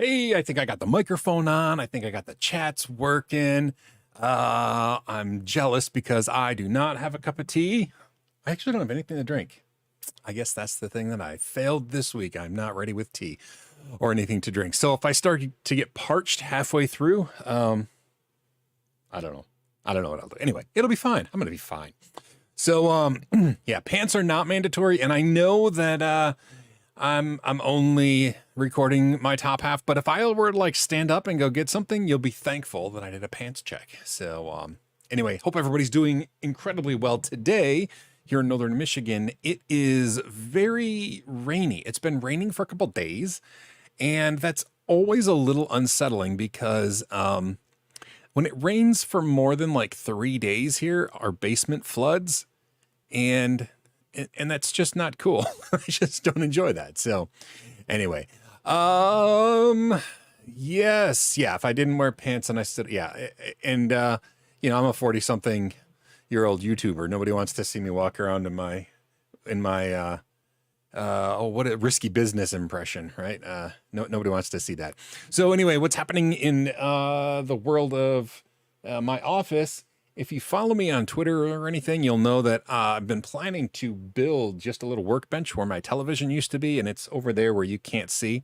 Hey, I think I got the microphone on. I think I got the chats working. I'm jealous because I do not have a cup of tea. I actually don't have anything to drink. I guess that's the thing that I failed this week. I'm not ready with tea or anything to drink. So if I start to get parched halfway through, I don't know. I don't know what I'll do. Anyway, it'll be fine. I'm going to be fine. So, yeah, pants are not mandatory. And I know that, I'm only recording my top half, but if I were to like stand up and go get something, you'll be thankful that I did a pants check. So, anyway, hope everybody's doing incredibly well today here in Northern Michigan. It is very rainy. It's been raining for a couple days, and that's always a little unsettling because, when it rains for more than like 3 days here, our basement floods, and that's just not cool. I just don't enjoy that. So anyway, yes. Yeah. If I didn't wear pants and I stood, yeah. And, you know, I'm a 40-something-year-old YouTuber. Nobody wants to see me walk around in my, what a risky business impression, right? Nobody wants to see that. So anyway, what's happening in, the world of, my office? If you follow me on Twitter or anything, you'll know that I've been planning to build just a little workbench where my television used to be, and it's over there where you can't see.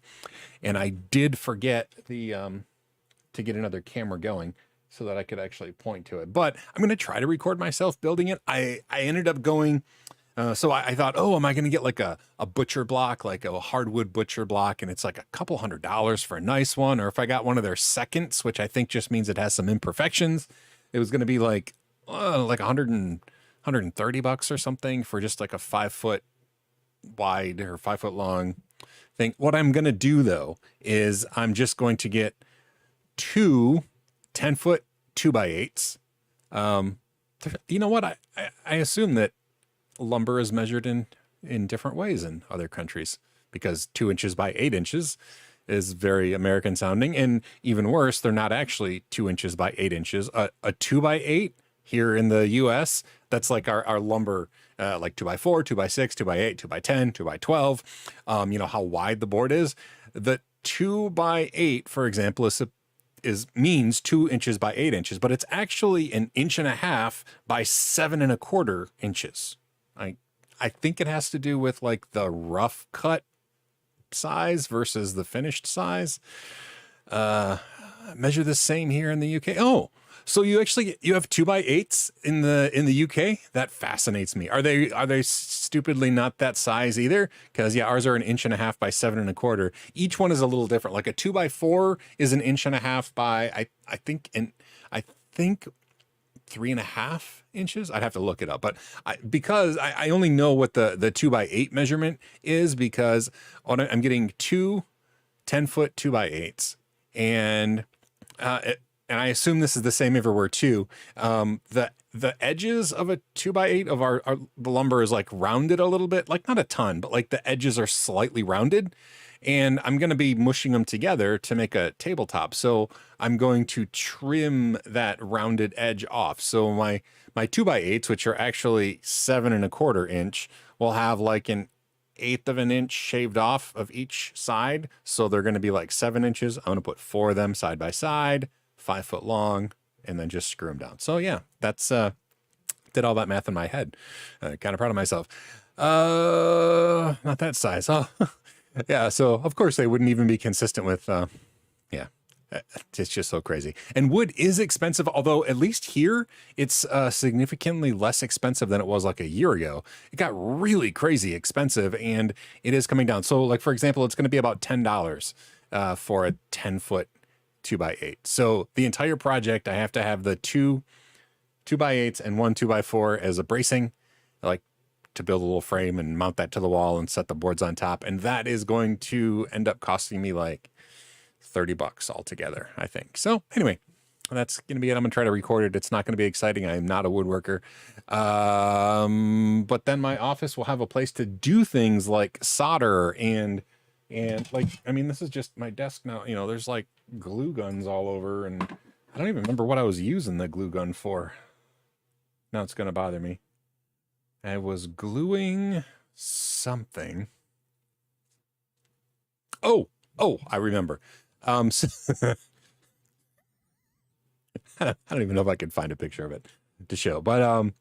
And I did forget the to get another camera going so that I could actually point to it. But I'm going to try to record myself building it. I ended up going, so I thought, oh, am I going to get like a butcher block, like a hardwood butcher block, and it's like a couple $100s for a nice one, or if I got one of their seconds, which I think just means it has some imperfections, it was going to be like 130 bucks or something for just like a 5 foot wide or 5 foot long thing. What I'm going to do though, is I'm just going to get two 10-foot 2x8s. You know what? I assume that lumber is measured in different ways in other countries, because 2 inches by 8 inches is very American sounding, and even worse, they're not actually 2 inches by 8 inches. A 2x8 here in the US, that's like our lumber, like 2x4, 2x6, 2x8, 2x10, 2x12. You know how wide the board is. The 2x8, for example, means 2 inches by 8 inches, but it's actually 1.5 inches by 7.25 inches. I think it has to do with like the rough cut size versus the finished size. Measure the same here in the UK. Oh, so you have 2x8s in the UK? That fascinates me. Are they stupidly not that size either? Because yeah, ours are 1.5 inches by 7.25. Each one is a little different. Like a 2x4 is 1.5 inches by I think 3.5 inches. I'd have to look it up, but because I only know what the 2x8 measurement is, because I'm getting two 10-foot 2x8s, and I assume this is the same everywhere too. The edges of a 2x8 of the lumber is like rounded a little bit, like not a ton, but like the edges are slightly rounded. And I'm going to be mushing them together to make a tabletop. So I'm going to trim that rounded edge off. So my 2x8s, which are actually 7.25 inch, will have like 1/8 of an inch shaved off of each side. So they're going to be like 7 inches. I'm going to put 4 of them side by side, 5 foot long, and then just screw them down. So yeah, that's, did all that math in my head. Kind of proud of myself. Not that size. Oh, yeah. So of course they wouldn't even be consistent with, yeah, it's just so crazy. And wood is expensive, although at least here it's significantly less expensive than it was like a year ago. It got really crazy expensive, and it is coming down. So like, for example, it's going to be about $10 for a 10-foot 2x8. So the entire project, I have to have the two 2x8s and one 2x4 as a bracing, like to build a little frame and mount that to the wall and set the boards on top. And that is going to end up costing me like 30 bucks altogether, I think. So anyway, that's going to be it. I'm going to try to record it. It's not going to be exciting. I'm not a woodworker. But then my office will have a place to do things like solder and like, I mean, this is just my desk now. You know, there's like glue guns all over, and I don't even remember what I was using the glue gun for. Now it's going to bother me. I was gluing something. Oh, I remember. So I don't even know if I can find a picture of it to show, but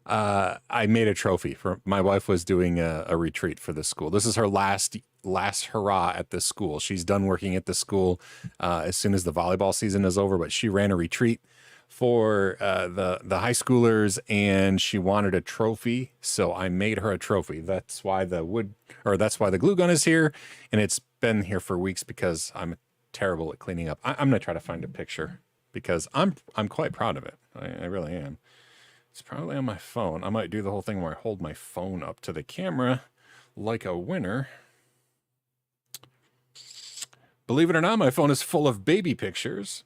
I made a trophy for my wife was doing a retreat for the school. This is her last hurrah at this school. She's done working at the school as soon as the volleyball season is over, but she ran a retreat for the high schoolers, and she wanted a trophy, so I made her a trophy. That's why that's why the glue gun is here, and it's been here for weeks because I'm terrible at cleaning up. I'm gonna try to find a picture because I'm quite proud of it. I really am. It's probably on my phone. I might do the whole thing where I hold my phone up to the camera like a winner. Believe it or not, my phone is full of baby pictures.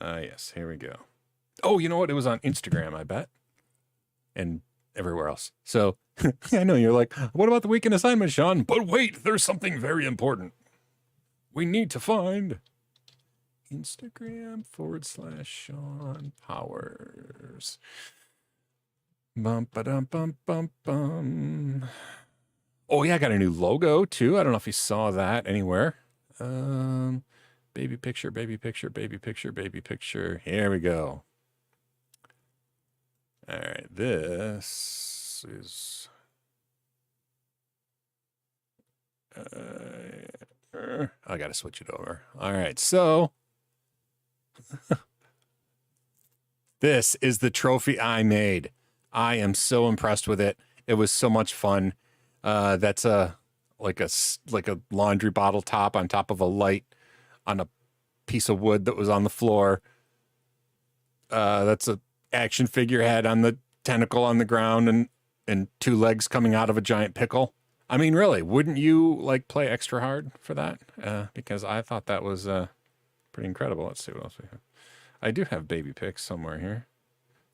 Yes, here we go. Oh, you know what? It was on Instagram, I bet. And everywhere else. So, I know you're like, what about the weekend assignment, Sean? But wait, there's something very important. We need to find Instagram /Sean Powers. Bum ba dum bum bum bum. Oh yeah, I got a new logo too. I don't know if you saw that anywhere. Baby picture, baby picture, baby picture, baby picture. Here we go. All right, this is I gotta switch it over. All right, so this is the trophy I made. I am so impressed with it. It was so much fun. That's like a laundry bottle top on top of a light on a piece of wood that was on the floor. That's a action figure head on the tentacle on the ground and two legs coming out of a giant pickle. I mean, really, wouldn't you like play extra hard for that? Because I thought that was pretty incredible. Let's see what else we have. I do have baby pics somewhere here.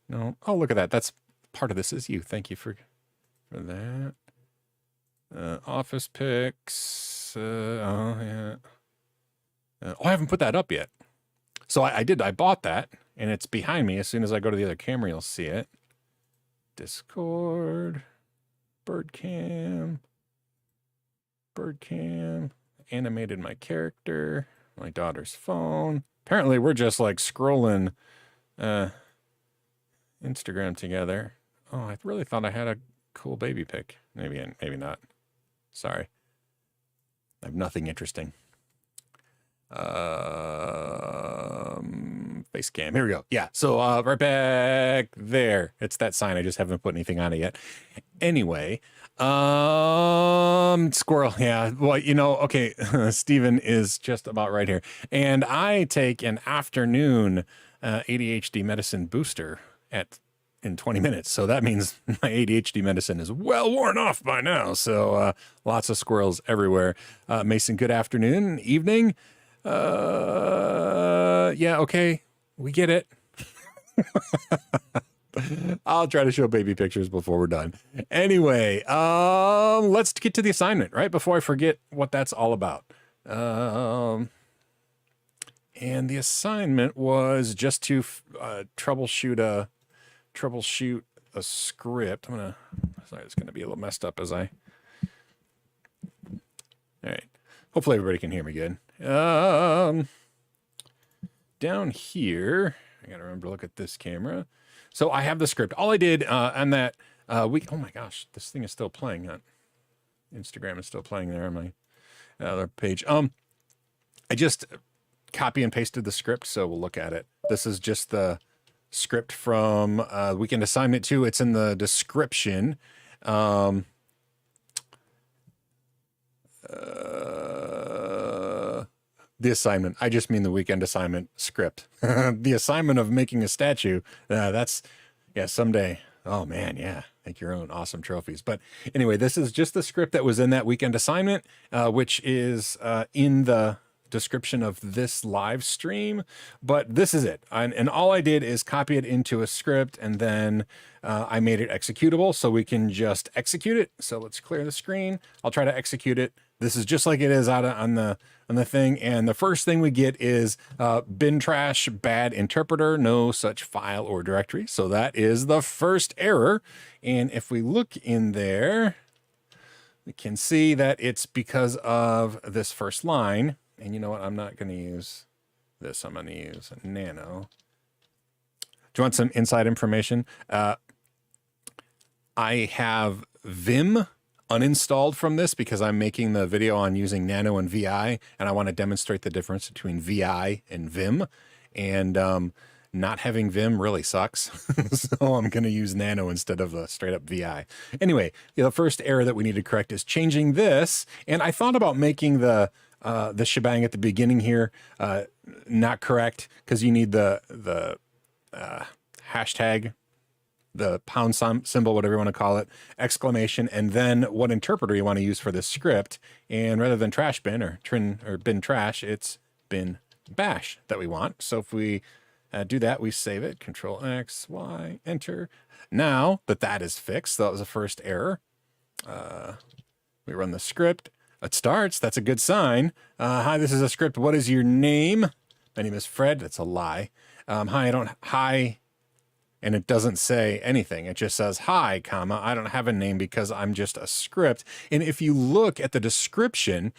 No. Oh, look at that. That's part of this is you. Thank you for that. Office pics. Oh, yeah. I haven't put that up yet. So I did. I bought that, and it's behind me. As soon as I go to the other camera, you'll see it. Discord. Birdcam. Animated my character. My daughter's phone. Apparently, we're just like scrolling Instagram together. Oh, I really thought I had a cool baby pic. Maybe not. Sorry. I have nothing interesting. Face cam. Here we go. Yeah. So right back there. It's that sign. I just haven't put anything on it yet. Anyway, squirrel. Yeah. Well, okay. Steven is just about right here. And I take an afternoon ADHD medicine booster in 20 minutes. So that means my ADHD medicine is well worn off by now. So lots of squirrels everywhere. Mason, good afternoon, evening. Yeah, okay. We get it. I'll try to show baby pictures before we're done. Anyway, let's get to the assignment, right? Before I forget what that's all about. And the assignment was just to troubleshoot a script. Sorry, it's going to be a little messed up as all right. Hopefully everybody can hear me good. Down here, I got to remember to look at this camera. So I have the script. All I did on that week, oh my gosh, this thing is still playing on Instagram. Is still playing there on my other page. I just copy and pasted the script, so we'll look at it. This is just the script from Weekend Assignment 2. It's in the description. The assignment. I just mean the weekend assignment script. The assignment of making a statue. That's, yeah, someday. Oh, man, yeah. Make your own awesome trophies. But anyway, this is just the script that was in that weekend assignment, which is in the description of this live stream. But this is it. And all I did is copy it into a script, and then I made it executable so we can just execute it. So let's clear the screen. I'll try to execute it. This is just like it is out on the thing. And the first thing we get is bin trash, bad interpreter, no such file or directory. So that is the first error. And if we look in there, we can see that it's because of this first line. And you know what? I'm not going to use this. I'm going to use nano. Do you want some inside information? I have Vim uninstalled from this because I'm making the video on using Nano and VI, and I want to demonstrate the difference between VI and Vim. And not having Vim really sucks. So I'm going to use Nano instead of the straight up VI. Anyway, the first error that we need to correct is changing this. And I thought about making the shebang at the beginning here not correct, because you need the hashtag, the pound symbol, whatever you want to call it, exclamation, and then what interpreter you want to use for this script. And rather than trash bin or bin trash, it's bin bash that we want. So if we do that, we save it, Control X, Y, enter. Now that is fixed, that was the first error. We run the script. It starts. That's a good sign. Hi, this is a script. What is your name? My name is Fred. That's a lie. Hi, and it doesn't say anything. It just says hi, comma. I don't have a name because I'm just a script. And if you look at the description,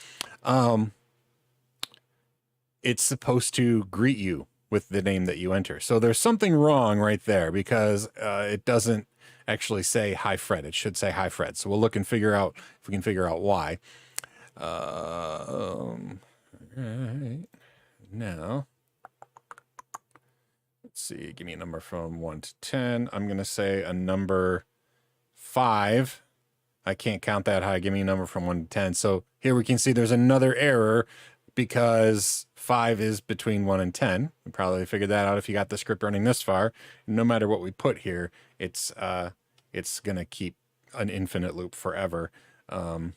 it's supposed to greet you with the name that you enter. So there's something wrong right there, because it doesn't actually say hi, Fred. It should say hi, Fred. So we'll look and figure out if we can figure out why. Right now, let's see, give me a number from 1 to 10. I'm going to say a number 5. I can't count that high. Give me a number from 1 to 10. So here we can see there's another error because 5 is between 1 and 10. We probably figured that out if you got the script running this far. No matter what we put here, it's going to keep an infinite loop forever, no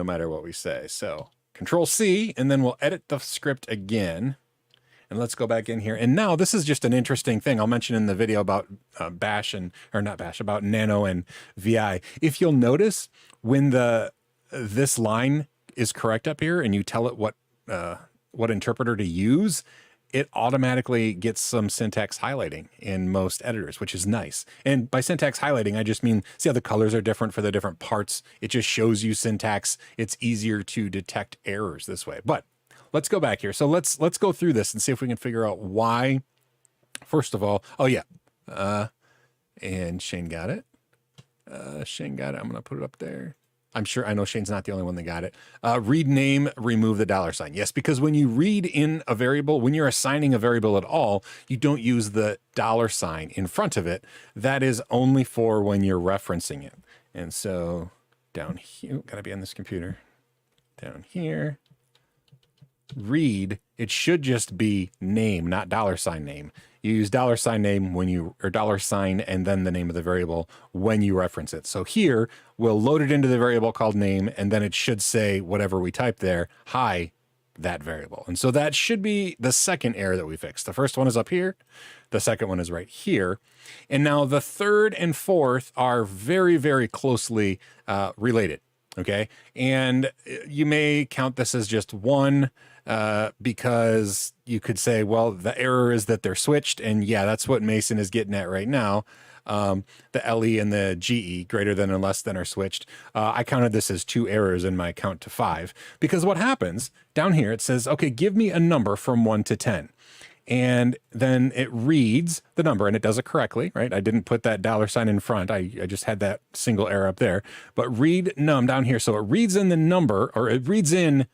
matter what we say. So Control C, and then we'll edit the script again. And let's go back in here. And now this is just an interesting thing I'll mention in the video about about Nano and VI. If you'll notice, when this line is correct up here and you tell it what interpreter to use, it automatically gets some syntax highlighting in most editors, which is nice. And by syntax highlighting, I just mean, see how the colors are different for the different parts? It just shows you syntax. It's easier to detect errors this way. But let's go back here. So let's go through this and see if we can figure out why. First of all, oh yeah, and Shane got it. Shane got it. I'm gonna put it up there. I know Shane's not the only one that got it. Read name, remove the $sign. Yes, because when you read in a variable, when you're assigning a variable at all, you don't use the $sign in front of it. That is only for when you're referencing it. And so down here, gotta be on this computer. Down here, read, it should just be name, not $sign name. You use $sign name when you, or $sign and then the name of the variable when you reference it. So here we'll load it into the variable called name, and then it should say whatever we type there, hi, that variable. And so that should be the second error that we fixed. The first one is up here. The second one is right here. And now the third and fourth are very, very closely related. Okay. And you may count this as just one, because you could say, well, the error is that they're switched. And yeah, that's what Mason is getting at right now. The LE and the GE, greater than and less than, are switched. I counted this as 2 errors in my count to 5, because what happens down here, it says, okay, give me a number from 1 to 10. And then it reads the number, and it does it correctly, right? I didn't put that $sign in front. I just had that single error up there. But read num down here. So it reads in the number, or it reads in,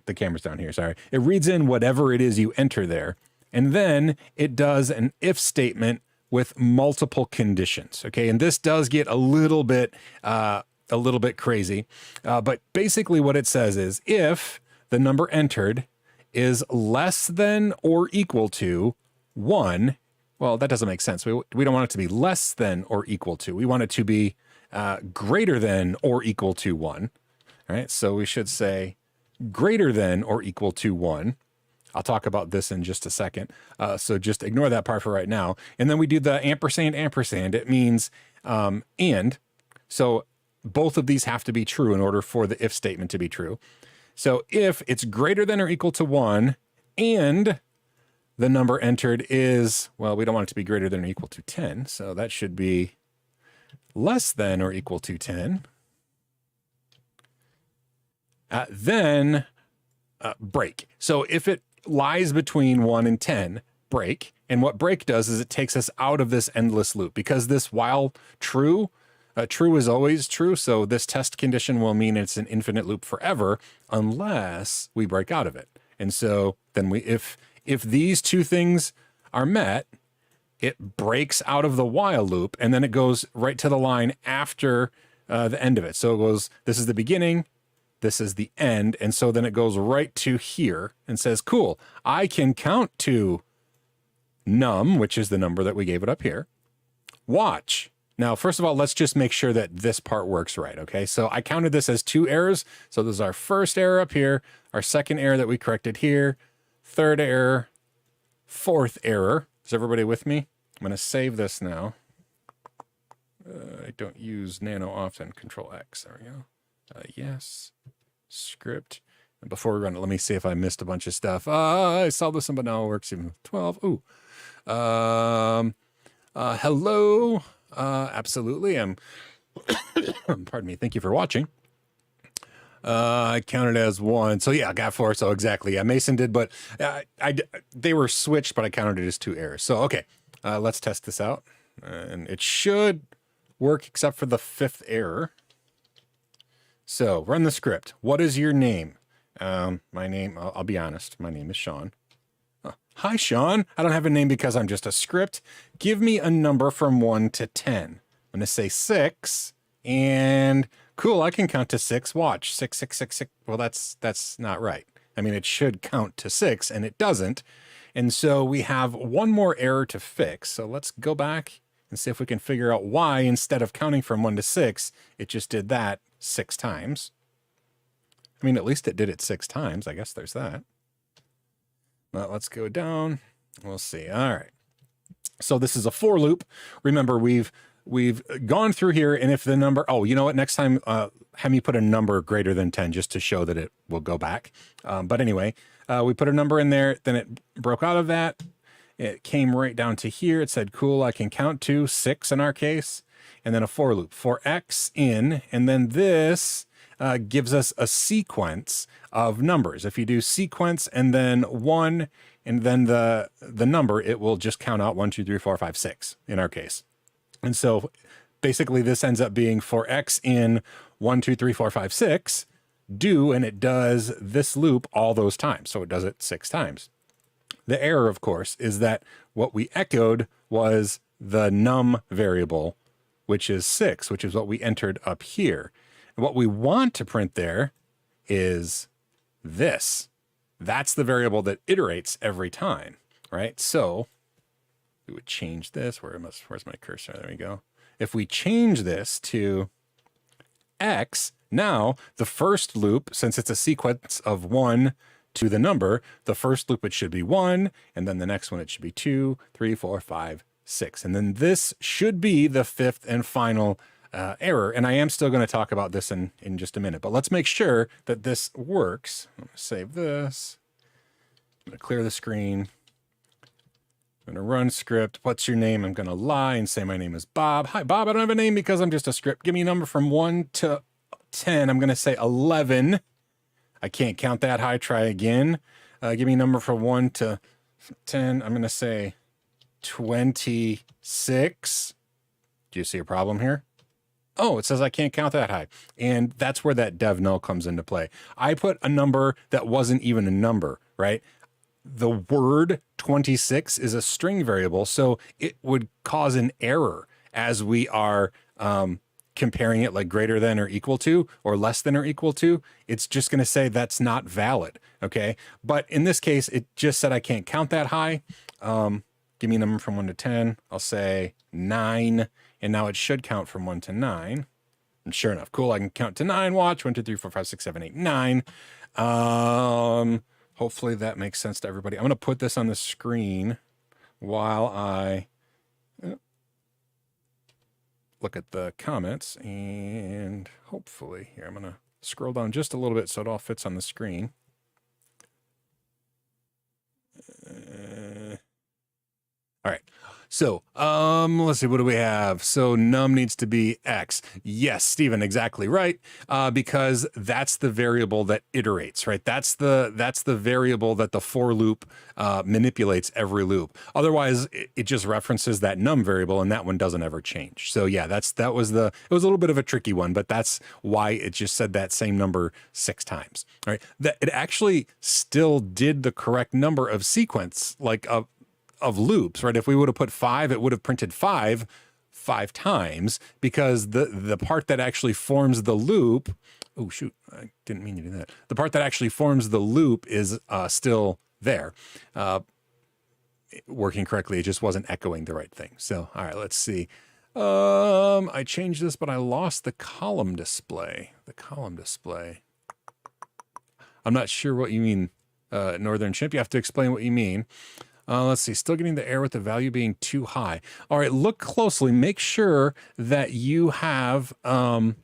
the camera's down here, sorry. It reads in whatever it is you enter there. And then it does an if statement with multiple conditions, okay? And this does get a little bit crazy. But basically what it says is, if the number entered is less than or equal to 1, well, that doesn't make sense. We don't want it to be less than or equal to. We want it to be greater than or equal to 1. All right, so we should say greater than or equal to 1. I'll talk about this in just a second. So just ignore that part for right now. And then we do the ampersand, ampersand. It means and. So both of these have to be true in order for the if statement to be true. So if it's greater than or equal to 1 and the number entered is, well, we don't want it to be greater than or equal to 10. So that should be less than or equal to 10. Then break. So if it lies between 1 and 10, break. And what break does is it takes us out of this endless loop, because this while true, true is always true. So this test condition will mean it's an infinite loop forever unless we break out of it. And so then if these two things are met, it breaks out of the while loop, and then it goes right to the line after the end of it. So it goes, this is the beginning, this is the end. And so then it goes right to here and says, cool, I can count to num, which is the number that we gave it up here. Watch. Now, first of all, let's just make sure that this part works right, okay? So I counted this as 2 errors. So this is our first error up here, our second error that we corrected here, third error, fourth error. Is everybody with me? I'm going to save this now. I don't use nano often. Control X. There we go. Yes. Script. And before we run it, let me see if I missed a bunch of stuff. I saw this one, but now it works even with 12. Ooh. Hello. Absolutely. Pardon me. Thank you for watching. I counted as 1. So yeah, I got 4. So exactly. Yeah, Mason did, but they were switched, but I counted it as 2 errors. So, okay, let's test this out. And it should work except for the 5th error. So run the script. What is your name? My name, I'll be honest. My name is Sean. Hi, Sean. I don't have a name because I'm just a script. Give me a number from 1 to 10. I'm going to say 6, and cool, I can count to 6. Watch. 6, 6, 6, 6. Well, that's not right. I mean, it should count to 6, and it doesn't. And so we have one more error to fix. So let's go back and see if we can figure out why, instead of counting from 1 to 6, it just did that 6 times. I mean, at least it did it 6 times. I guess there's that. Well, let's go down. We'll see. All right. So this is a for loop. Remember, we've gone through here, and if the number, oh, you know what? Next time, have me put a number greater than 10 just to show that it will go back. But anyway, we put a number in there, then it broke out of that. It came right down to here. It said, cool, I can count to 6 in our case, and then a for loop for X in, and then this gives us a sequence of numbers. If you do sequence and then 1 and then the number, it will just count out 1, 2, 3, 4, 5, 6 in our case. And so basically this ends up being for X in 1, 2, 3, 4, 5, 6, do, and it does this loop all those times. So it does it 6 times. The error, of course, is that what we echoed was the num variable, which is 6, which is what we entered up here. And what we want to print there is this. That's the variable that iterates every time, right? So we would change this. Where's my cursor? There we go. If we change this to X, now the first loop, since it's a sequence of 1 to the number, the first loop, it should be 1, and then the next one, it should be 2, 3, 4, 5, 6. And then this should be the 5th and final error. And I am still going to talk about this in just a minute, but let's make sure that this works. I'm going to save this. I'm going to clear the screen. I'm going to run script. What's your name? I'm going to lie and say my name is Bob. Hi, Bob. I don't have a name because I'm just a script. Give me a number from 1 to 10. I'm going to say 11. I can't count that high. Try again. Give me a number from 1 to 10. I'm going to say 26. Do you see a problem here? Oh, it says I can't count that high. And that's where that dev null comes into play. I put a number that wasn't even a number, right? The word 26 is a string variable, so it would cause an error as we are comparing it like greater than or equal to or less than or equal to. It's just going to say that's not valid, okay? But in this case, it just said I can't count that high. Give me a number from 1 to 10. I'll say 9. And now it should count from 1 to 9. And sure enough, cool, I can count to 9. Watch, 1, 2, 3, 4, 5, 6, 7, 8, 9. Hopefully that makes sense to everybody. I'm going to put this on the screen while I look at the comments. And hopefully, here, I'm going to scroll down just a little bit so it all fits on the screen. All right. So, let's see, what do we have? So num needs to be X. Yes, Stephen, exactly right. Because that's the variable that iterates, right? That's the variable that the for loop manipulates every loop. Otherwise, it just references that num variable, and that one doesn't ever change. So yeah, it was a little bit of a tricky one, but that's why it just said that same number 6 times, right? That it actually still did the correct number of sequence, like of loops, right? If we would have put 5, it would have printed 5 times, because the part that actually forms the loop, oh shoot, I didn't mean to do that. The part that actually forms the loop is still there, working correctly. It just wasn't echoing the right thing. So, all right, let's see. I changed this, but I lost the column display. I'm not sure what you mean, Northern Chimp. You have to explain what you mean. Let's see, still getting the error with the value being too high. All right, look closely. Make sure that you have the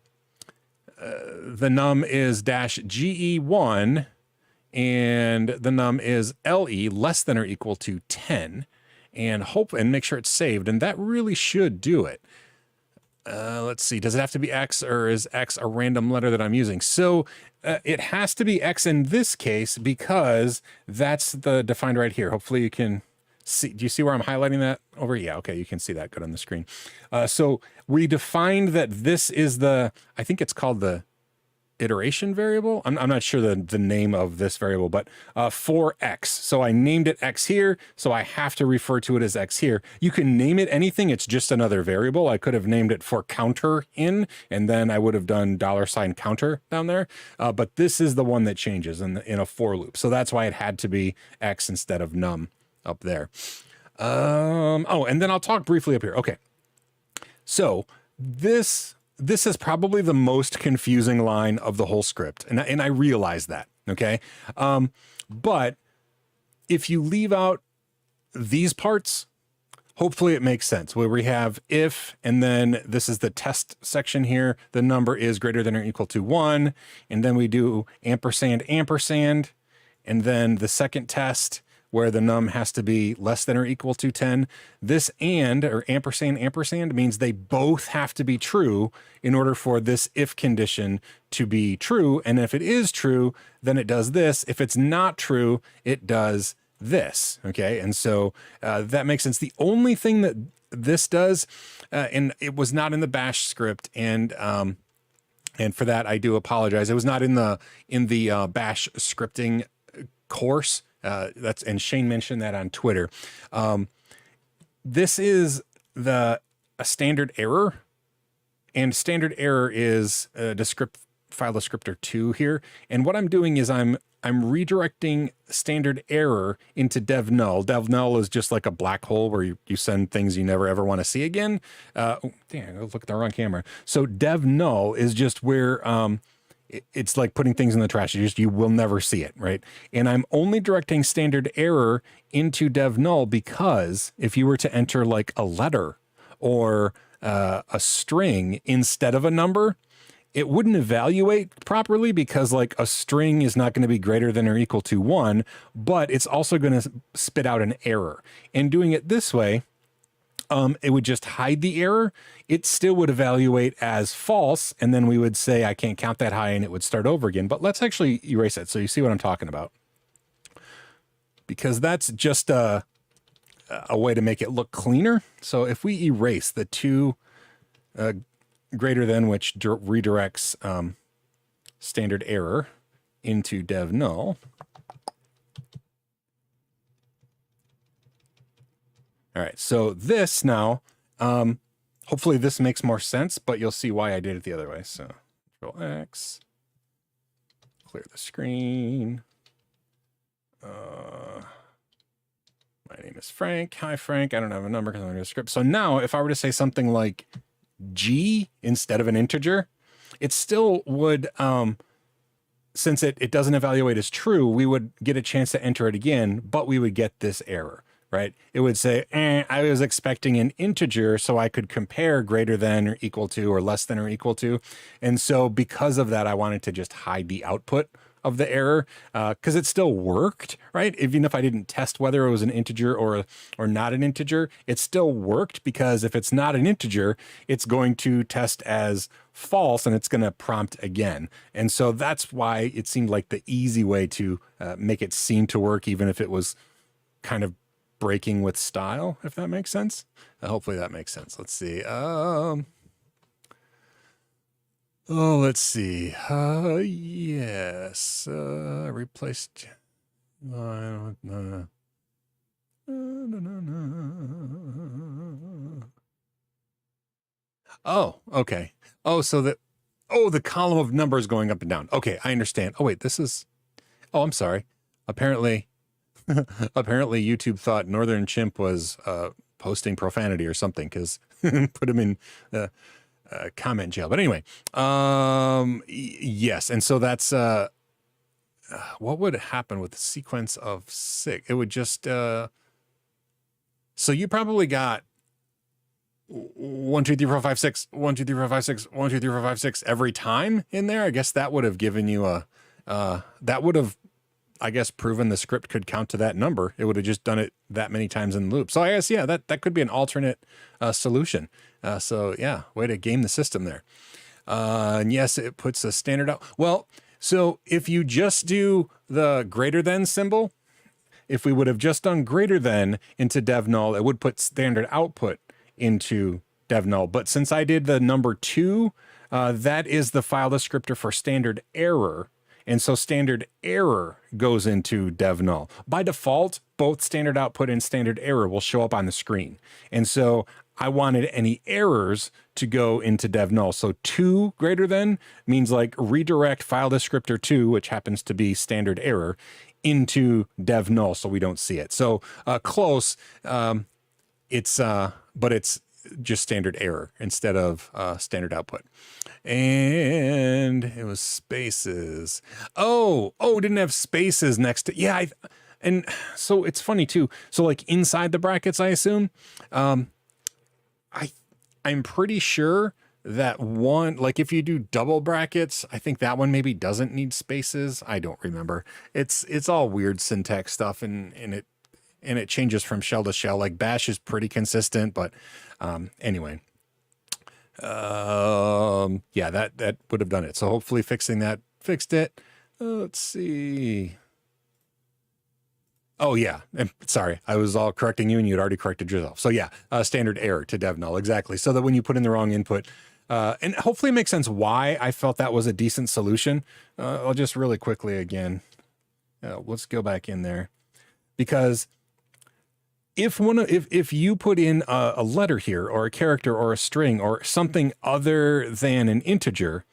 num is -GE1 and the num is LE less than or equal to 10, and make sure it's saved, and that really should do it. Let's see, does it have to be X, or is X a random letter that I'm using? So it has to be X in this case, because that's the defined right here. Hopefully you can see. Do you see where I'm highlighting that over? Yeah, okay, you can see that good on the screen. So we defined that this is I think it's called the iteration variable. I'm not sure the name of this variable, but for X. So I named it X here, so I have to refer to it as X here. You can name it anything, it's just another variable. I could have named it for counter in, and then I would have done $counter down there. But this is the one that changes in a for loop. So that's why it had to be X instead of num up there. Oh, and then I'll talk briefly up here. Okay. So this is probably the most confusing line of the whole script, and I realize that, okay? But if you leave out these parts, hopefully it makes sense, where we have if, and then this is the test section here, the number is greater than or equal to 1, and then we do ampersand, ampersand, and then the second test, where the num has to be less than or equal to 10. This and, or ampersand, ampersand, means they both have to be true in order for this if condition to be true. And if it is true, then it does this. If it's not true, it does this, okay? And so that makes sense. The only thing that this does, and it was not in the bash script, and for that I do apologize. It was not in the bash scripting course. And Shane mentioned that on Twitter. This is a standard error, and standard error is file descriptor 2 here. And what I'm doing is I'm redirecting standard error into dev null. Dev null is just like a black hole where you send things you never ever want to see again. Oh, damn, I look at the wrong camera. So dev null is just where it's like putting things in the trash. You will never see it, right? And I'm only directing standard error into dev null because if you were to enter like a letter or a string instead of a number, it wouldn't evaluate properly, because like a string is not going to be greater than or equal to 1, but it's also going to spit out an error. And doing it this way, it would just hide the error. It still would evaluate as false, and then we would say, I can't count that high, and it would start over again. But let's actually erase it so you see what I'm talking about, because that's just a way to make it look cleaner. So if we erase the 2 greater than, which redirects standard error into dev null. All right, so this now, hopefully this makes more sense, but you'll see why I did it the other way. So Control X, clear the screen. My name is Frank. Hi, Frank. I don't have a number because I'm in a script. So now if I were to say something like G instead of an integer, it still would, since it doesn't evaluate as true, we would get a chance to enter it again, but we would get this error. Right? It would say, I was expecting an integer so I could compare greater than or equal to or less than or equal to. And so because of that, I wanted to just hide the output of the error, because it still worked, right? Even if I didn't test whether it was an integer or not an integer, it still worked, because if it's not an integer, it's going to test as false and it's going to prompt again. And so that's why it seemed like the easy way to make it seem to work, even if it was kind of breaking with style, if that makes sense. Hopefully that makes sense. Let's see. Let's see. Yes. Replaced. Oh, okay. The column of numbers going up and down. Okay, I understand. Oh, wait, I'm sorry. Apparently YouTube thought Northern Chimp was posting profanity or something, because put him in comment jail. But anyway, yes. And so that's what would happen with the sequence of 6? It would just so you probably got 1 2 3 4 5 6 1 2 3 4 5 6 1 2 3 4 5 6 every time in there. I guess that would have given you that would have, I guess, proven the script could count to that number. It would have just done it that many times in the loop. So I guess, yeah, that could be an alternate solution. So yeah, way to game the system there. And yes, it puts a standard out. Well, so if you just do the greater than symbol, if we would have just done greater than into dev null, it would put standard output into dev null. But since I did the number 2, that is the file descriptor for standard error. And so standard error goes into dev null. By default, both standard output and standard error will show up on the screen. And so I wanted any errors to go into dev null. So 2 greater than means like redirect file descriptor 2, which happens to be standard error, into dev null so we don't see it. So close, but it's just standard error instead of standard output. And it was spaces. Oh, didn't have spaces next to, yeah. And so it's funny too. So like inside the brackets, I assume, I'm pretty sure that one, like if you do double brackets, I think that one maybe doesn't need spaces. I don't remember. It's all weird syntax stuff, and it changes from shell to shell. Like bash is pretty consistent, but anyway. Yeah, that would have done it. So hopefully fixing that fixed it. Let's see. Oh yeah, and sorry, I was all correcting you and you'd already corrected yourself. So yeah, standard error to dev null, exactly. So that when you put in the wrong input, and hopefully it makes sense why I felt that was a decent solution. I'll just really quickly again, let's go back in there, because if you put in a letter here or a character or a string or something other than an integer,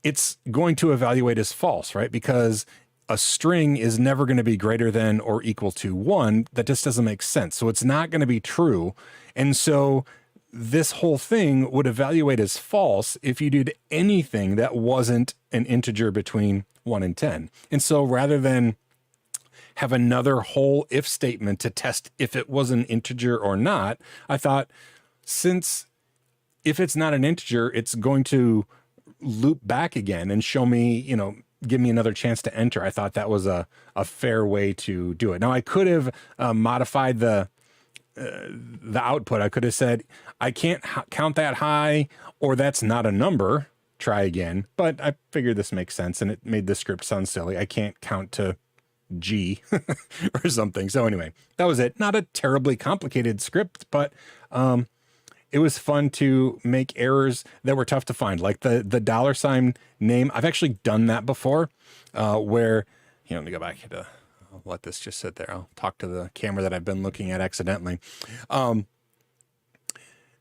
it's going to evaluate as false, right? Because a string is never going to be greater than or equal to 1. That just doesn't make sense. So it's not going to be true. And so this whole thing would evaluate as false if you did anything that wasn't an integer between 1 and 10. And so rather than have another whole if statement to test if it was an integer or not, I thought, since if it's not an integer, it's going to loop back again and show me, give me another chance to enter. I thought that was a fair way to do it. Now I could have modified the output. I could have said, I can't count that high, or that's not a number, try again. But I figured this makes sense, and it made the script sound silly. I can't count to G or something. So anyway, that was it. Not a terribly complicated script, but it was fun to make errors that were tough to find, like the $ name. I've actually done that before, where, let me go back to, I'll let this just sit there. I'll talk to the camera that I've been looking at accidentally.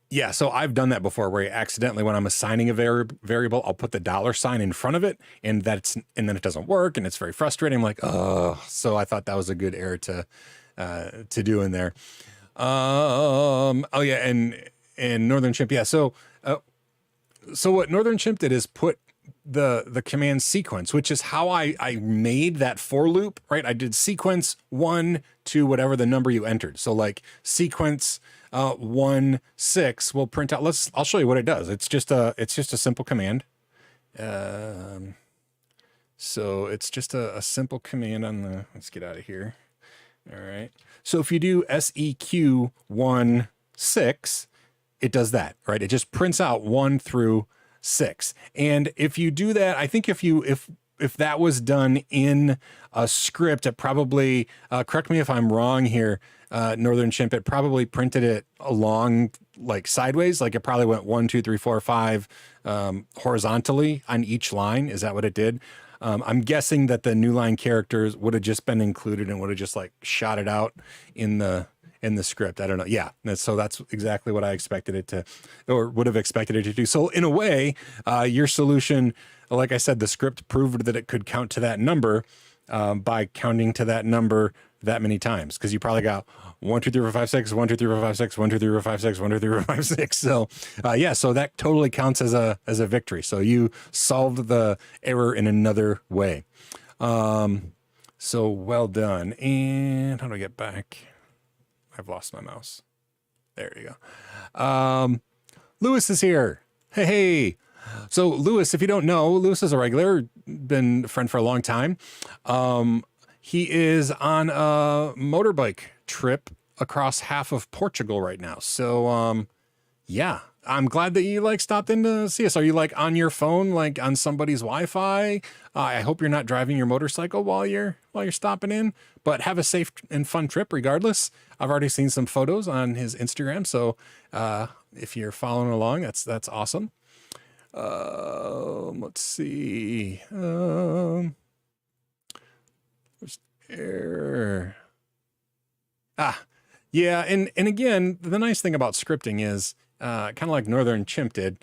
Yeah, so I've done that before, where accidentally, when I'm assigning a variable, I'll put the $ in front of it, and then it doesn't work, and it's very frustrating. I'm like, oh, so I thought that was a good error to do in there. Oh yeah, and Northern Chimp, yeah. So what Northern Chimp did is put the command sequence, which is how I made that for loop, right? I did sequence 1 to whatever the number you entered. So like sequence 1 6 will print out. I'll show you what it does. It's just a simple command. So it's just a simple command on the, let's get out of here. All right. So if you do seq 6, it does that, right? It just prints out 1 through 6. And if you do that, I think if that was done in a script, it probably, correct me if I'm wrong here, Northern Chimp, it probably printed it along like sideways, like it probably went 1, 2, 3, 4, 5 horizontally on each line. Is that what it did? I'm guessing that the new line characters would have just been included and would have just like shot it out in the script. I don't know. Yeah. So that's exactly what I expected it to, or would have expected it to do. So in a way, your solution, like I said, the script proved that it could count to that number by counting to that number that many times. Cause you probably got 1, 2, 3, 4, 5, 6, 1, 2, 3, 4, 5, 6, 1, 2, 3, 4, 5, 6, 1, 2, 3, 4, 5, 6. So yeah, so that totally counts as a victory. So you solved the error in another way. So well done. And how do I get back? I've lost my mouse. There you go. Lewis is here. Hey. So Lewis, if you don't know, Lewis is a regular, been a friend for a long time. He is on a motorbike trip across half of Portugal right now. So, yeah, I'm glad that you like stopped in to see us. Are you like on your phone, like on somebody's Wi-Fi? I hope you're not driving your motorcycle while you're stopping in, but have a safe and fun trip regardless. I've already seen some photos on his Instagram. So, if you're following along, that's awesome. Let's see. There's error. Yeah. And again, the nice thing about scripting is, kind of like Northern Chimp did,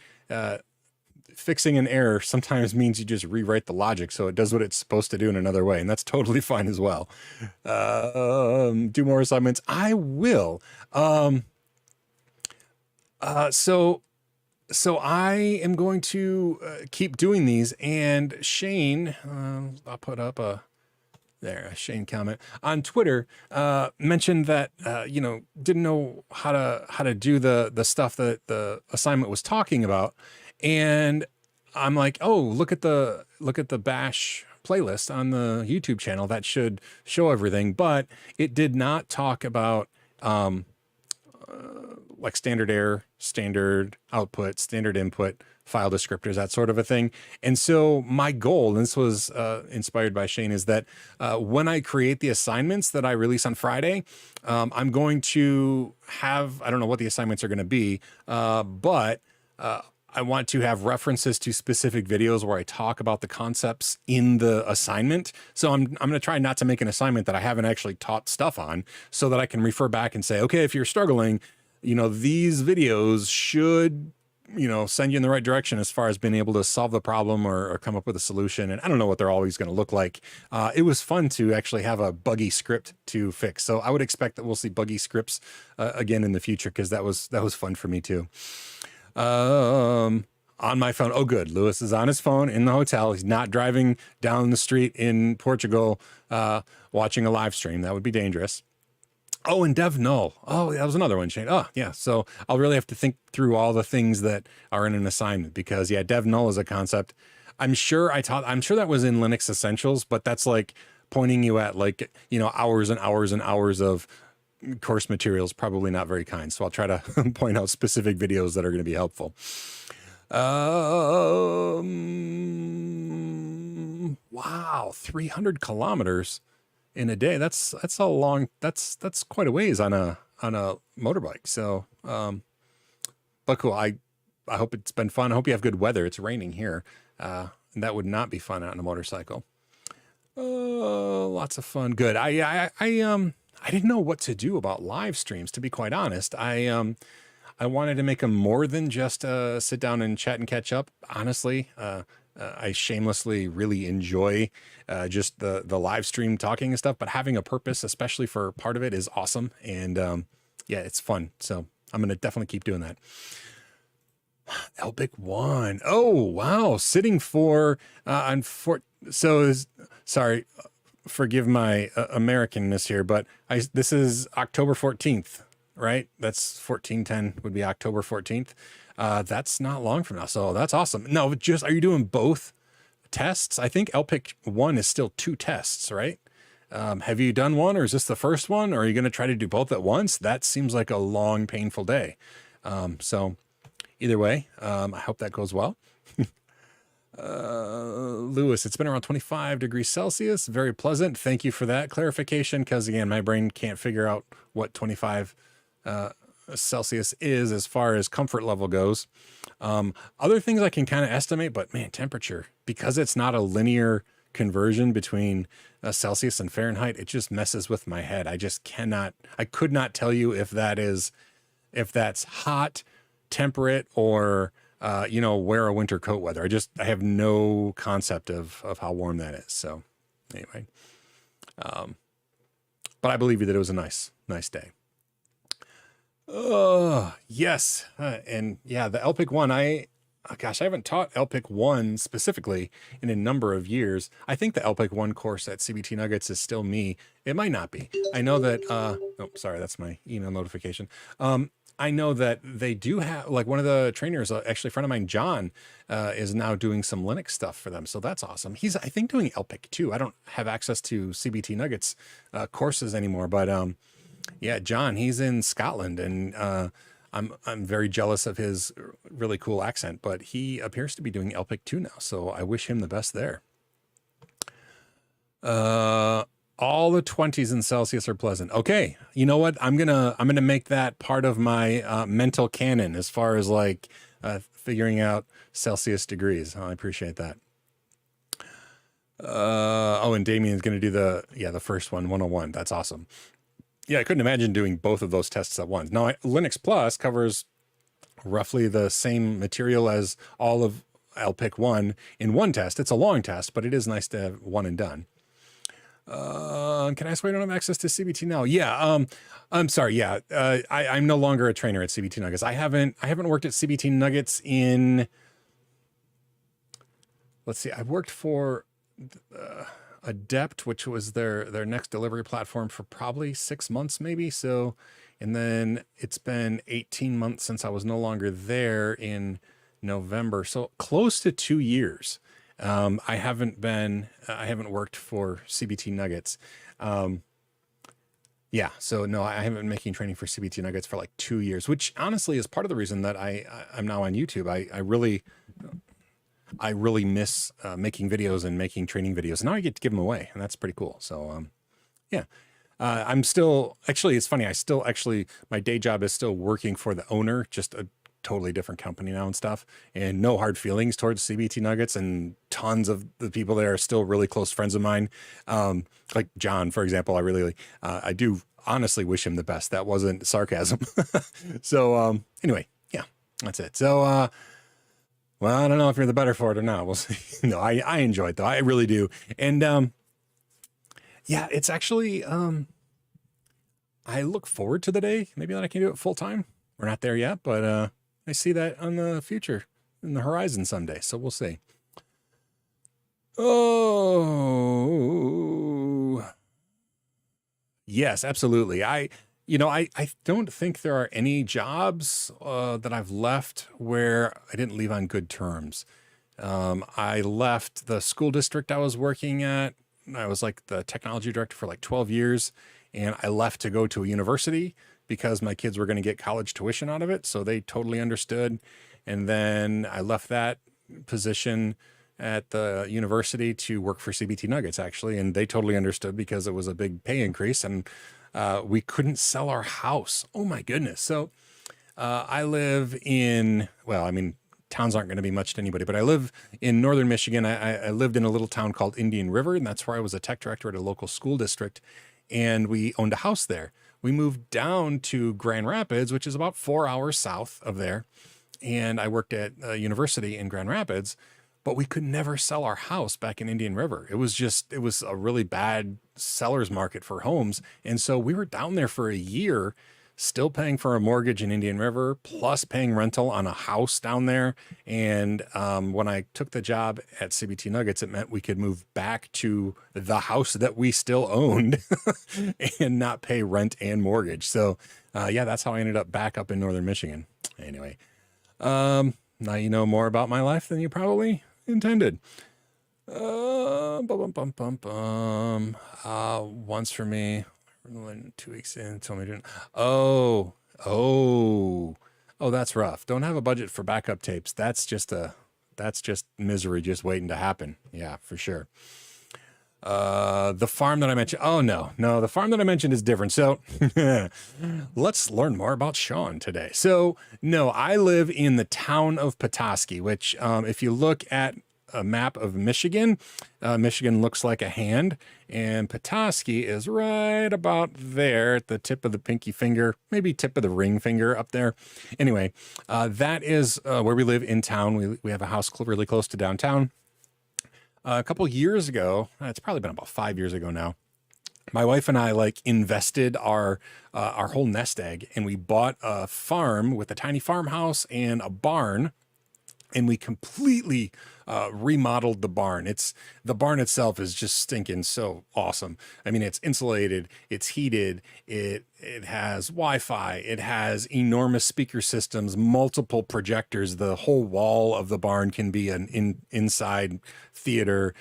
fixing an error sometimes means you just rewrite the logic so it does what it's supposed to do in another way. And that's totally fine as well. Do more assignments. I will. So I am going to keep doing these, and Shane, I'll put up a Shane comment on Twitter, mentioned that, didn't know how to do the stuff that the assignment was talking about. And I'm like, oh, look at the bash playlist on the YouTube channel. That should show everything, but it did not talk about, like standard error, standard output, standard input, file descriptors, that sort of a thing. And so my goal, and this was inspired by Shane, is that when I create the assignments that I release on Friday, I'm going to have, I don't know what the assignments are going to be, but I want to have references to specific videos where I talk about the concepts in the assignment. So I'm going to try not to make an assignment that I haven't actually taught stuff on, so that I can refer back and say, okay, if you're struggling, these videos should, send you in the right direction as far as being able to solve the problem or come up with a solution. And I don't know what they're always going to look like. It was fun to actually have a buggy script to fix. So I would expect that we'll see buggy scripts again in the future, because that was fun for me too. On my phone. Oh, good. Lewis is on his phone in the hotel. He's not driving down the street in Portugal, watching a live stream. That would be dangerous. Oh, and Dev Null. Oh, that was another one, Shane. Oh, yeah. So I'll really have to think through all the things that are in an assignment, because yeah, Dev Null is a concept. I'm sure that was in Linux Essentials, but that's like pointing you at like, hours and hours and hours of course materials, probably not very kind. So I'll try to point out specific videos that are going to be helpful. Wow. 300 kilometers in a day. That's a long, that's quite a ways on a motorbike. So, but cool. I hope it's been fun. I hope you have good weather. It's raining here. And that would not be fun on a motorcycle. Lots of fun. Good. I didn't know what to do about live streams, to be quite honest. I wanted to make them more than just sit down and chat and catch up. Honestly, I shamelessly really enjoy just the live stream talking and stuff, but having a purpose, especially for part of it, is awesome. And yeah, it's fun. So I'm going to definitely keep doing that. Elbic 1. Oh, wow. Sitting for, sorry, forgive my Americanness here, but this is October 14th, right? That's 1410 would be October 14th. That's not long from now. So that's awesome. No, are you doing both tests. I think LPIC 1 is still 2 tests, right? Have you done one, or is this the first one? Or are you going to try to do both at once? That seems like a long, painful day. So either way, I hope that goes well. Lewis, it's been around 25 degrees Celsius. Very pleasant. Thank you for that clarification. Because again, my brain can't figure out what 25 Celsius is as far as comfort level goes. Other things I can kind of estimate, but man, temperature, because it's not a linear conversion between Celsius and Fahrenheit, it just messes with my head. I just cannot, I could not tell you if that's hot, temperate, or wear a winter coat weather. I have no concept of how warm that is. So anyway, but I believe you that it was a nice day. Yes. And yeah, the LPIC 1, I haven't taught LPIC 1 specifically in a number of years. I think the LPIC 1 course at CBT Nuggets is still me. It might not be. I know that, oh, sorry, that's my email notification. I know that they do have, like, one of the trainers, actually a friend of mine, John, is now doing some Linux stuff for them. So that's awesome. He's, I think, doing LPIC too. I don't have access to CBT Nuggets courses anymore, but yeah, John, he's in Scotland, and I'm very jealous of his really cool accent, but he appears to be doing LPIC 2 now. So I wish him the best there. All the 20s in Celsius are pleasant. Okay. You know what? I'm going to make that part of my mental canon as far as like figuring out Celsius degrees. I appreciate that. Oh, and Damien's going to do the first one, 101. That's awesome. Yeah. I couldn't imagine doing both of those tests at once. Now, Linux Plus covers roughly the same material as all of LPIC 1 in one test. It's a long test, but it is nice to have one and done. Can I ask why I don't have access to CBT now? Yeah. I'm sorry. Yeah. I'm no longer a trainer at CBT Nuggets. I haven't worked at CBT Nuggets in, let's see, I've worked for Adept, which was their next delivery platform, for probably 6 months, maybe. So, and then it's been 18 months since I was no longer there in November. So close to 2 years. I haven't worked for CBT Nuggets. Yeah, so no, I haven't been making training for CBT Nuggets for like 2 years, which honestly is part of the reason that I'm now on YouTube. I really miss making videos and making training videos. Now I get to give them away, and that's pretty cool. So, yeah, I'm still, actually, it's funny. My day job is still working for the owner, just a totally different company now and stuff, and no hard feelings towards CBT Nuggets, and tons of the people there are still really close friends of mine. Like John, for example, I do honestly wish him the best. That wasn't sarcasm. So, anyway, yeah, that's it. So, well, I don't know if you're the better for it or not. We'll see. No, I enjoy it though. I really do. And, yeah, it's actually, I look forward to the day maybe that I can do it full time. We're not there yet, but, I see that on the future, in the horizon someday. So we'll see. Oh, yes, absolutely. I don't think there are any jobs that I've left where I didn't leave on good terms. I left the school district I was working at. I was like the technology director for like 12 years, and I left to go to a university because my kids were going to get college tuition out of it. So they totally understood. And then I left that position at the university to work for CBT Nuggets, actually. And they totally understood because it was a big pay increase, and we couldn't sell our house. Oh my goodness. So I live in, well, I mean, towns aren't going to be much to anybody, but I live in northern Michigan. I lived in a little town called Indian River, and that's where I was a tech director at a local school district. And we owned a house there. We moved down to Grand Rapids, which is about 4 hours south of there. And I worked at a university in Grand Rapids, but we could never sell our house back in Indian River. It was a really bad seller's market for homes. And so we were down there for a year, still paying for a mortgage in Indian River, plus paying rental on a house down there. And when I took the job at CBT Nuggets, it meant we could move back to the house that we still owned and not pay rent and mortgage. So yeah, that's how I ended up back up in northern Michigan. Anyway, now you know more about my life than you probably intended. Bum, bum, bum, bum. Once for me, 2 weeks in, told me to. Oh, oh, oh, that's rough. Don't have a budget for backup tapes. That's just misery just waiting to happen. Yeah, for sure. The farm that I mentioned. Oh, no, the farm that I mentioned is different. So let's learn more about Sean today. So no, I live in the town of Petoskey, which, if you look at a map of Michigan, Michigan looks like a hand, and Petoskey is right about there at the tip of the pinky finger, maybe tip of the ring finger up there. Anyway, that is where we live in town. We have a house really close to downtown. A couple years ago, it's probably been about 5 years ago now, my wife and I like invested our whole nest egg, and we bought a farm with a tiny farmhouse and a barn, and we completely remodeled the barn. The barn itself is just stinking so awesome. I mean, it's insulated, it's heated, it has Wi-Fi, it has enormous speaker systems, multiple projectors. The whole wall of the barn can be an inside theater.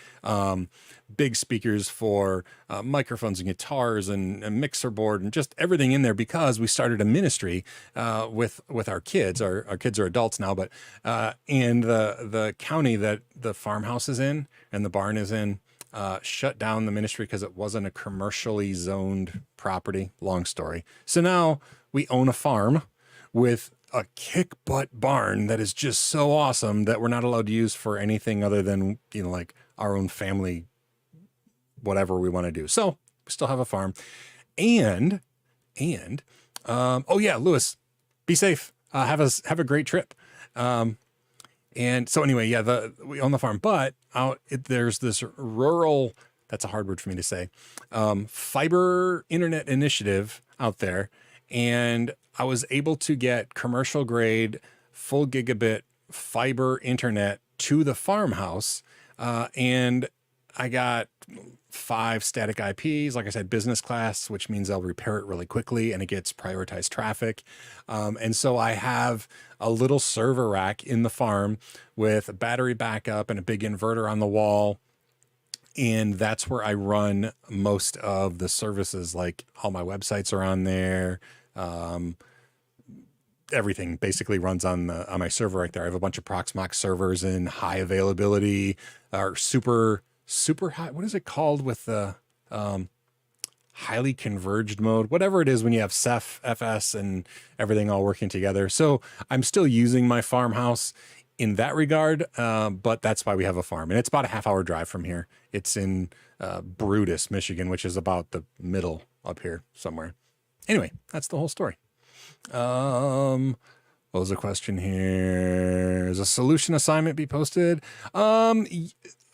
Big speakers for microphones and guitars and a mixer board and just everything in there, because we started a ministry with our kids. Our kids are adults now, but and the county that the farmhouse is in and the barn is in shut down the ministry because it wasn't a commercially zoned property. Long story. So now we own a farm with a kick butt barn that is just so awesome that we're not allowed to use for anything other than, like our own family, whatever we want to do. So we still have a farm, and oh yeah, Lewis, be safe. Have a great trip. And so anyway, yeah, we own the farm, but there's this rural, that's a hard word for me to say, fiber internet initiative out there. And I was able to get commercial grade, full gigabit fiber internet to the farmhouse. And I got 5 static IPs, like I said, business class, which means I'll repair it really quickly and it gets prioritized traffic. And so I have a little server rack in the farm with a battery backup and a big inverter on the wall. And that's where I run most of the services. Like all my websites are on there. Everything basically runs on my server right there. I have a bunch of Proxmox servers in high availability, or super high. What is it called with the highly converged mode? Whatever it is when you have Ceph, FS, and everything all working together. So I'm still using my farmhouse in that regard, but that's why we have a farm. And it's about a half-hour drive from here. It's in Brutus, Michigan, which is about the middle up here somewhere. Anyway, that's the whole story. What was the question here? Is a solution assignment be posted?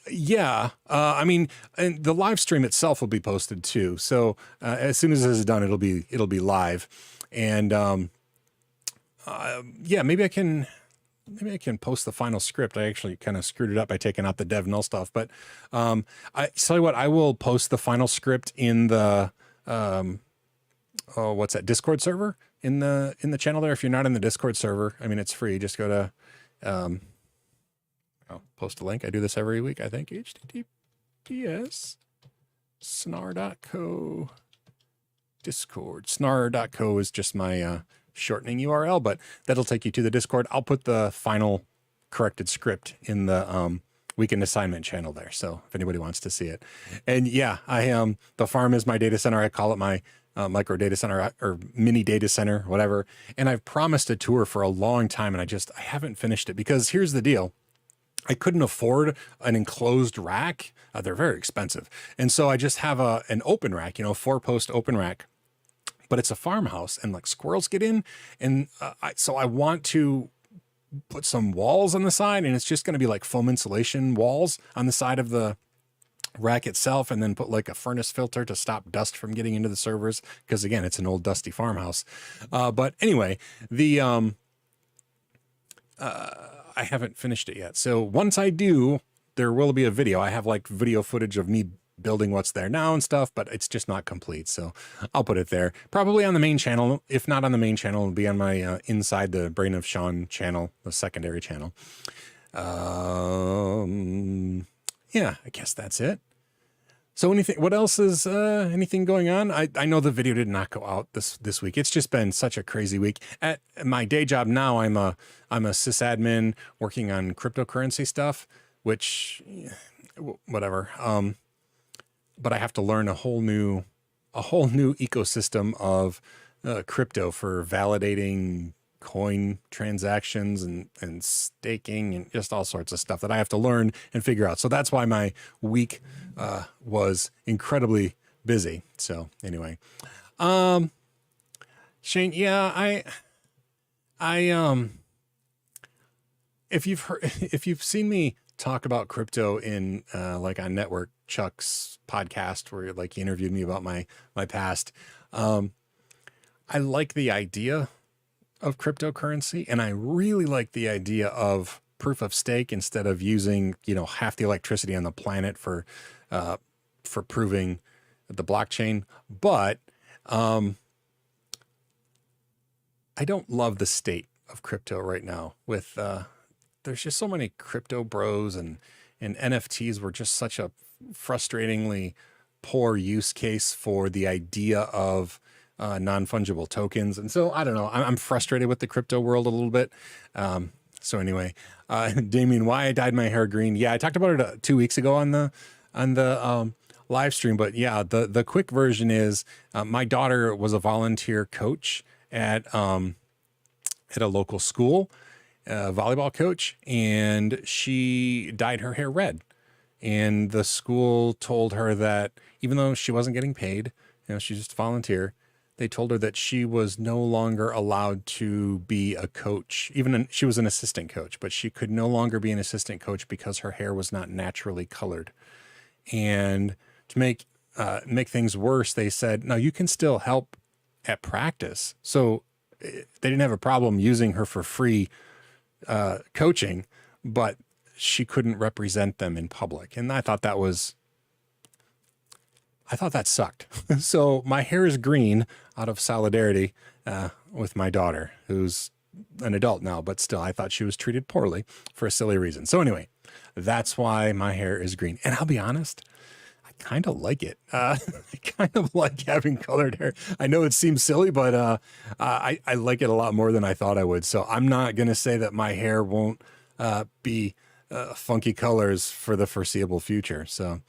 Yeah. I mean, and the live stream itself will be posted too. So as soon as this is done, it'll be live. And yeah, maybe I can post the final script. I actually kind of screwed it up by taking out the dev null stuff. But I tell you what, I will post the final script in the what's that, Discord server in the channel there. If you're not in the Discord server, I mean, it's free. Just go to I'll post a link. I do this every week, I think. HTTPS snar.co Discord. Snar.co is just my shortening URL, but that'll take you to the Discord. I'll put the final corrected script in the weekend assignment channel there. So if anybody wants to see it. And yeah, the farm is my data center. I call it my micro data center or mini data center, whatever. And I've promised a tour for a long time, and I haven't finished it, because here's the deal. I couldn't afford an enclosed rack. They're very expensive. And so I just have an open rack, 4-post open rack, but it's a farmhouse and like squirrels get in. And so I want to put some walls on the side, and it's just going to be like foam insulation walls on the side of the rack itself, and then put like a furnace filter to stop dust from getting into the servers. Because again, it's an old dusty farmhouse. But anyway, I haven't finished it yet. So once I do, there will be a video. I have like video footage of me building what's there now and stuff, but it's just not complete. So I'll put it there, probably on the main channel. If not on the main channel, it'll be on my Inside the Brain of Sean channel, the secondary channel. yeah, I guess that's it. So what else is, anything going on? I know the video did not go out this week. It's just been such a crazy week. At my day job now, I'm a sysadmin working on cryptocurrency stuff, which, whatever. But I have to learn a whole new ecosystem of crypto for validating coin transactions and staking and just all sorts of stuff that I have to learn and figure out. So that's why my week was incredibly busy. So anyway, Shane, yeah, if you've seen me talk about crypto in like on Network Chuck's podcast where like he interviewed me about my past, I like the idea of cryptocurrency, and I really like the idea of proof of stake instead of using, half the electricity on the planet for proving the blockchain. But I don't love the state of crypto right now. With there's just so many crypto bros, and NFTs were just such a frustratingly poor use case for the idea of non-fungible tokens. And so I don't know, I'm frustrated with the crypto world a little bit. So anyway, Damien, why I dyed my hair green. Yeah, I talked about it 2 weeks ago on the live stream, but yeah, the quick version is my daughter was a volunteer coach at a local school, volleyball coach, and she dyed her hair red. And the school told her that even though she wasn't getting paid, she's just a volunteer, they told her that she was no longer allowed to be a coach. She was an assistant coach, but she could no longer be an assistant coach because her hair was not naturally colored. And to make things worse, they said, no, you can still help at practice. So they didn't have a problem using her for free coaching, but she couldn't represent them in public. And I thought that sucked. So my hair is green out of solidarity with my daughter, who's an adult now, but still, I thought she was treated poorly for a silly reason. So anyway, that's why my hair is green. And I'll be honest, I kind of like it. I kind of like having colored hair. I know it seems silly, but I like it a lot more than I thought I would. So I'm not going to say that my hair won't be funky colors for the foreseeable future. So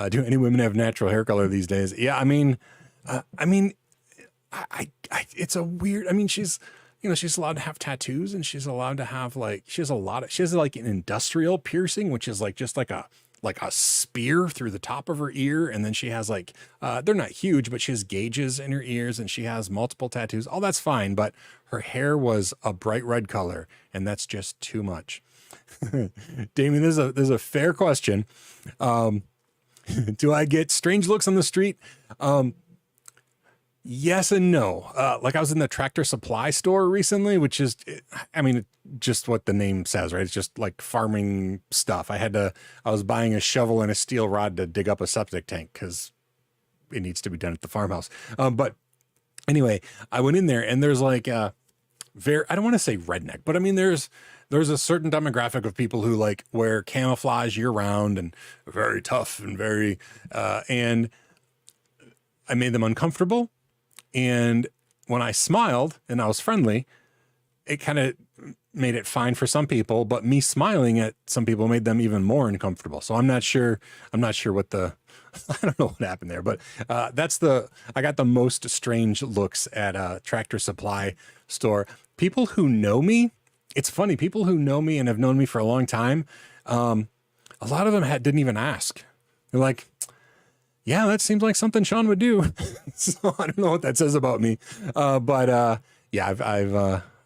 do any women have natural hair color these days? Yeah, it's a weird. She's allowed to have tattoos, and she's allowed to have she has like an industrial piercing, which is just like a spear through the top of her ear. And then she has they're not huge, but she has gauges in her ears, and she has multiple tattoos. All that's fine, but her hair was a bright red color, and that's just too much. Damien, there's a fair question. Do I get strange looks on the street? Yes and no. I was in the Tractor Supply store recently, which is, just what the name says, right? It's just like farming stuff. I was buying a shovel and a steel rod to dig up a septic tank because it needs to be done at the farmhouse. But anyway, I went in there, and there's I don't want to say redneck, but there's a certain demographic of people who wear camouflage year round and are very tough and very, and I made them uncomfortable. And when I smiled and I was friendly, it kind of made it fine for some people, but me smiling at some people made them even more uncomfortable. So I'm not sure what I don't know what happened there, but I got the most strange looks at a Tractor Supply store. People who know me, it's funny, people who know me and have known me for a long time, a lot of them didn't even ask. They're like, yeah, that seems like something Sean would do. So I don't know what that says about me. But yeah,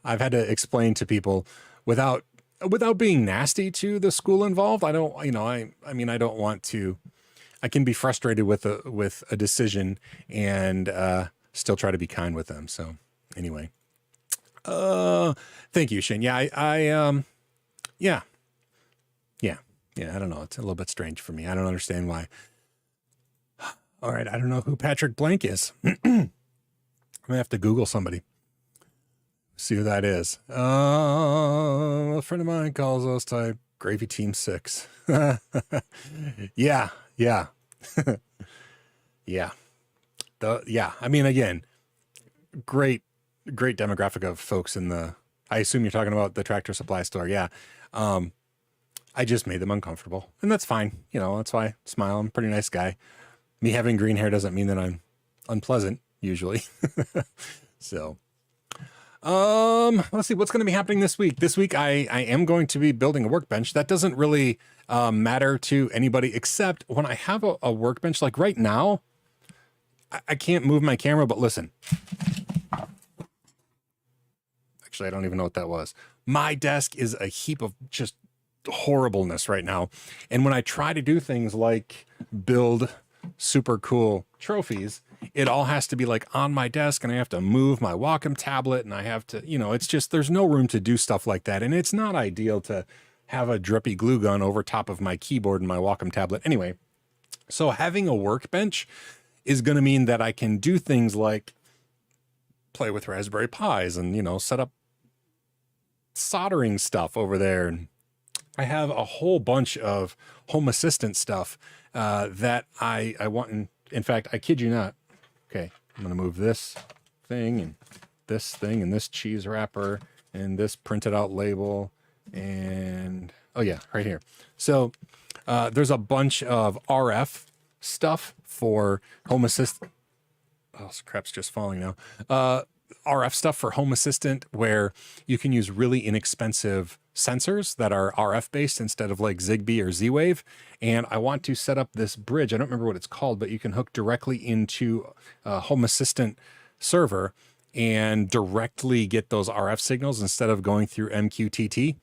I've had to explain to people without being nasty to the school involved. I don't want to, I can be frustrated with a decision and still try to be kind with them. So anyway, thank you, Shane. Yeah, yeah, I don't know. It's a little bit strange for me. I don't understand why. All right, I don't know who Patrick Blank is. I'm gonna have to Google somebody. See who that is. A friend of mine calls us type Gravy Team 6. Yeah, yeah. Yeah. Yeah. I mean, again, great demographic of folks in the, I assume you're talking about the Tractor Supply store. Yeah. I just made them uncomfortable, and that's fine. You know, that's why I smile. I'm a pretty nice guy. Me having green hair doesn't mean that I'm unpleasant usually. So, let's see what's going to be happening this week. This week, I am going to be building a workbench. That doesn't really matter to anybody except when I have a workbench. Like right now, I can't move my camera, but listen. Actually, I don't even know what that was. My desk is a heap of just horribleness right now. And when I try to do things like build super cool trophies, it all has to be like on my desk, and I have to move my Wacom tablet, and I have to, you know, it's just, there's no room to do stuff like that. And it's not ideal to have a drippy glue gun over top of my keyboard and my Wacom tablet. Anyway, so having a workbench is going to mean that I can do things like play with Raspberry Pis and, you know, set up soldering stuff over there. And I have a whole bunch of Home Assistant stuff that I want. In fact, I kid you not. Okay, I'm going to move this thing and this cheese wrapper and this printed out label and, oh yeah, right here. So there's a bunch of RF stuff for Home Assistant. Oh, crap's just falling now. RF stuff for Home Assistant where you can use really inexpensive sensors that are RF based instead of like Zigbee or Z-Wave. And I want to set up this bridge. I don't remember what it's called, but you can hook directly into a Home Assistant server and directly get those RF signals instead of going through MQTT.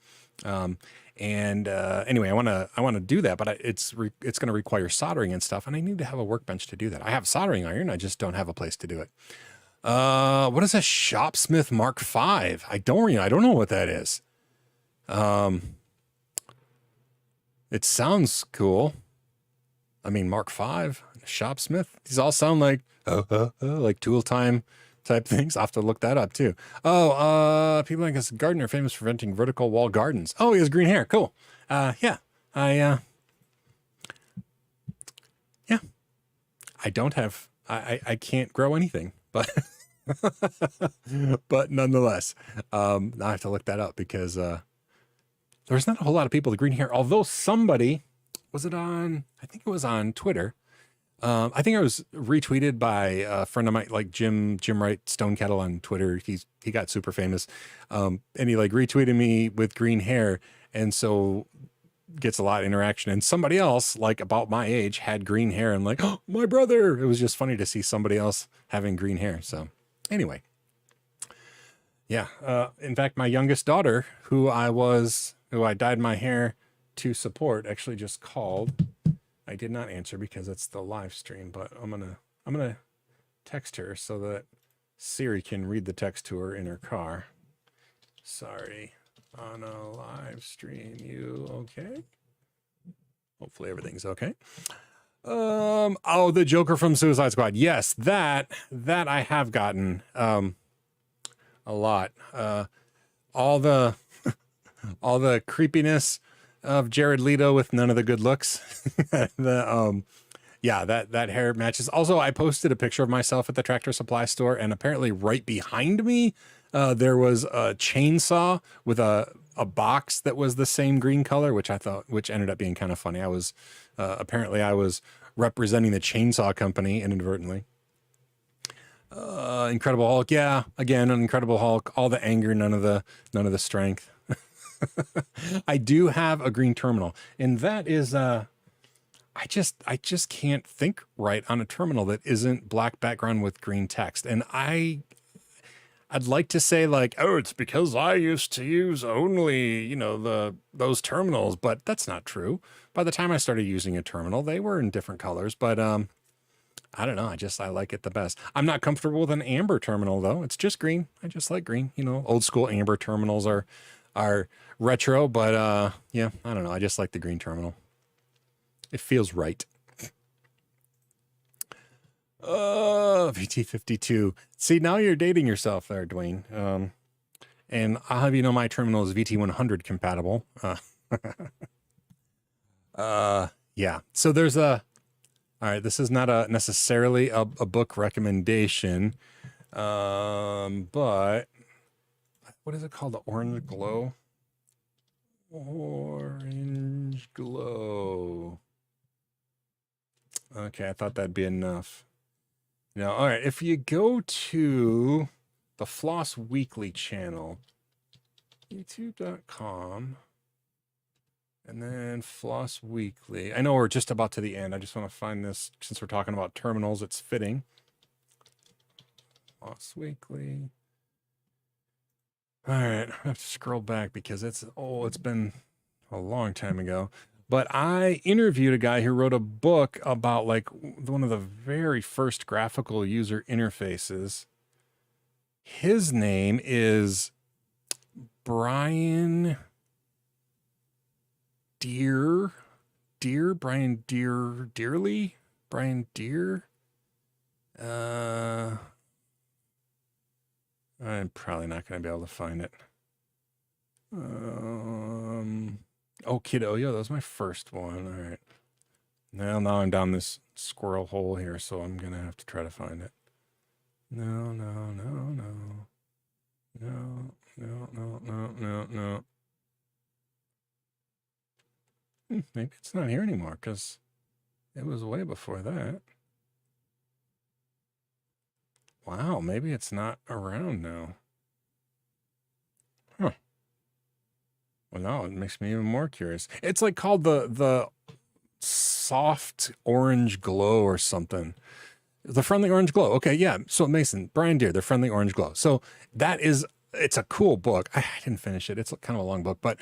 Anyway, I want to do that, but it's going to require soldering and stuff. And I need to have a workbench to do that. I have a soldering iron. I just don't have a place to do it. What is a Shopsmith Mark V? I don't know what that is. It sounds cool. I mean, Mark V, Shopsmith, these all sound like tool time type things. I'll have to look that up too. Oh, people like this gardener famous for inventing vertical wall gardens. Oh, he has green hair. Cool. Yeah, I don't have, I can't grow anything, but, but nonetheless, I have to look that up because, there's not a whole lot of people with green hair, although somebody, was it on, I think it was on Twitter. I think I was retweeted by a friend of mine, like Jim Wright Stone Kettle on Twitter. He got super famous. And he like retweeted me with green hair. And so gets a lot of interaction. And somebody else, like about my age, had green hair and like, oh, my brother. It was just funny to see somebody else having green hair. So anyway, yeah. In fact, my youngest daughter, who I dyed my hair to support, actually just called. I did not answer because it's the live stream, but I'm gonna text her so that Siri can read the text to her in her car. Sorry, on a live stream, you okay? Hopefully everything's okay. Oh, the Joker from Suicide Squad. Yes, that I have gotten a lot. All the creepiness of Jared Leto with none of the good looks. Yeah, that hair matches. Also, I posted a picture of myself at the Tractor Supply store, and apparently right behind me, there was a chainsaw with a box that was the same green color, which ended up being kind of funny. Apparently I was representing the chainsaw company inadvertently. Incredible Hulk. Yeah, again, an Incredible Hulk, all the anger, none of the strength. I do have a green terminal, and that is, I just can't think right on a terminal that isn't black background with green text. And I'd like to say like, oh, it's because I used to use only, those terminals, but that's not true. By the time I started using a terminal, they were in different colors, but, I don't know. I like it the best. I'm not comfortable with an amber terminal though. It's just green. I just like green, old school amber terminals are retro, but, yeah, I don't know. I just like the green terminal. It feels right. VT52. See, now you're dating yourself there, Dwayne. And I'll have you know my terminal is VT100 compatible. Yeah. So there's all right, this is not necessarily a book recommendation. But what is it called? The Orange Glow? Orange Glow. Okay, I thought that'd be enough. Now, all right, if you go to the Floss Weekly channel, youtube.com, and then Floss Weekly. I know we're just about to the end. I just want to find this, since we're talking about terminals, it's fitting. Floss Weekly. All right, I have to scroll back because it's been a long time ago. But I interviewed a guy who wrote a book about like one of the very first graphical user interfaces. His name is Brian Brian Dearly? Brian Deer? I'm probably not going to be able to find it. Oh, Kiddo, that was my first one. All right. Now I'm down this squirrel hole here, so I'm going to have to try to find it. No. Maybe it's not here anymore because it was way before that. Wow, maybe it's not around now. Huh. Well, now it makes me even more curious. It's like called the soft orange glow or something. The friendly orange glow. Okay, yeah. So Mason, Brian Deere, the friendly orange glow. So it's a cool book. I didn't finish it. It's kind of a long book, but